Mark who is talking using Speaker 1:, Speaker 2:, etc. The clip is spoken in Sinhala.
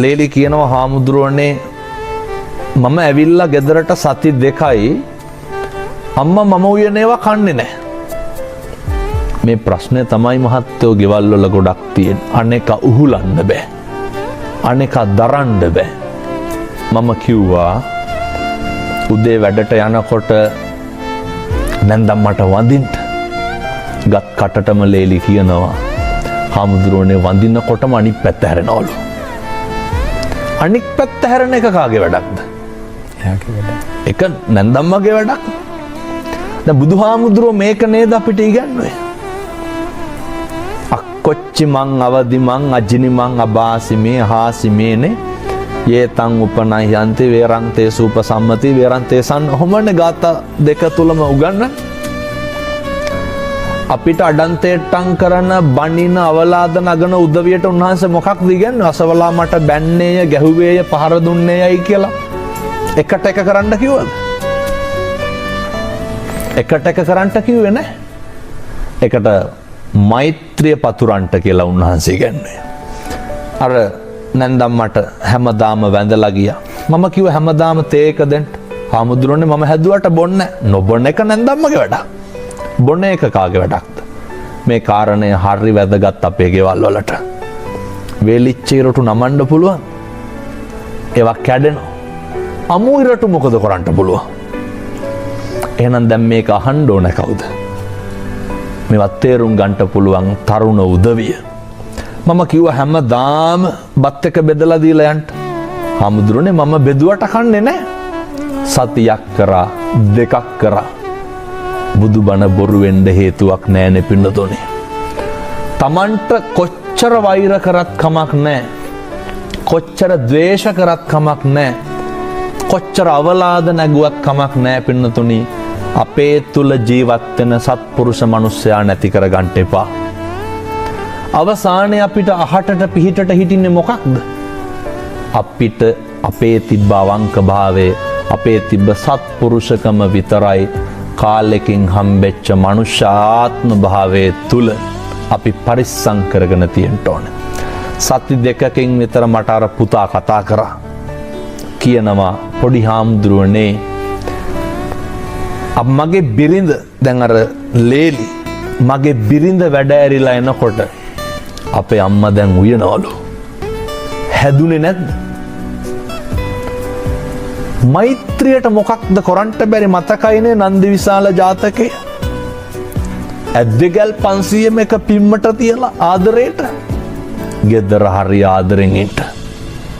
Speaker 1: ලේලි කියනවා හාමුදුරුවනේ මම ඇවිල්ලා ගෙදරට සති 2යි අම්මා මම උයනේවා කන්නේ නැහැ. මේ ප්‍රශ්නේ තමයි මහත්තයෝ ගෙවල් වල ගොඩක් තියෙන. අනේක උහුලන්න බෑ. අනේක දරන්න බෑ. මම කිව්වා උදේ වැඩට යනකොට නැන්දම් මට වඳින්න. ගත් කටටම ලේලි කියනවා හාමුදුරුවනේ වඳිනකොටම අනිත් පැත්ත හැරෙනවලු. අනික් පැත්ත හැරෙන එක කාගේ වැඩක්ද? එයාගේ වැඩක්. ඒක නැන්දම්මගේ වැඩක්. දැන් බුදුහාමුදුරුවෝ මේක නේද අපිට ඉගන්වන්නේ? අක්කොච්චි මං අවදි මං අජිනි මං අබාසි මේ හාසි මේනේ යේතං උපනයන්ති වේරං තේ සූපසම්මති වේරං තේසන් ඔහොමනේ ગાතා දෙක තුලම උගන්වන්නේ. අපිට අඩන්තේට්ටම් කරන බණින අවලාද නගන උදවියට උන්වහන්සේ මොකක්ද ඉගන්නේ? අසවලා මට බැන්නේය ගැහුවේය පහර දුන්නේයයි කියලා එකට එක කරන්න කිව්වද? එකට එක කරන්න කිව්වේ නැහැ. එකට මෛත්‍රිය පතුරන්ට කියලා උන්වහන්සේ ඉගන්නේ. අර නැන්දම් මට හැමදාම වැඳලා ගියා. මම කිව්ව හැමදාම තේ එක දෙන්න. හාමුදුරනේ මම හැදුවට බොන්නේ නැහැ. නොබොන එක නැන්දම්මගේ වැඩක්. බොන එක කාගේ වැඩක්ද? මේ කාරණය හරි වැදගත් අපේ ගෙවල් වලට. වේලිච්ච ඉරටු නමන්න පුළුවන්. ඒවා කැඩෙනවා. අමු ඉරටු මොකද කරන්න පුළුවන්? එහෙනම් දැන් මේක අහන්න ඕන කවුද? මේවත් තේරුම් ගන්න පුළුවන් තරුණ උදවිය. මම කිව්වා හැමදාම බත් එක බෙදලා දීලා යන්න. හාමුදුරනේ මම බෙදුවට කන්නේ නැහැ. සතියක් කරා දෙකක් කරා. බුදුබණ බොරු වෙන්න හේතුවක් නැහැනේ පින්නතෝනේ. Tamanට කොච්චර වෛර කරත් කමක් නැහැ. කොච්චර ද්වේෂ කරත් කමක් නැහැ. කොච්චර අවලාද නැගුවත් කමක් නැහැ පින්නතෝනි. අපේ තුල ජීවත් වෙන සත්පුරුෂ මිනිස්සයා නැති කර ගන්න එපා. අවසානයේ අපිට අහටට පිහිටට හිටින්නේ මොකක්ද? අපිට අපේ තිබ්බ අවංක භාවයේ අපේ තිබ්බ සත්පුරුෂකම විතරයි කාලෙකින් හම්බෙච්ච මනුෂ්‍යාත්ම භාවයේ තුල අපි පරිස්සම් කරගෙන තියෙන්න ඕනේ. සති 2කින් විතර මට අර පුතා කතා කරා. කියනවා පොඩි හාමුදුරුවනේ මගේ බිරිඳ දැන් අර ලේලි මගේ බිරිඳ වැඩ ඇරිලා එනකොට අපේ අම්මා දැන් උයනවලු. හැදුනේ නැද්ද? මෛත්‍රියට මොකක්ද කරන්න බැරි මතකයිනේ නන්දිවිශාල ජාතකයේ. ඇද්දගල් 500ම එක පිම්මට තියලා ආදරේට ගෙදර හරි ආදරෙන් හිට.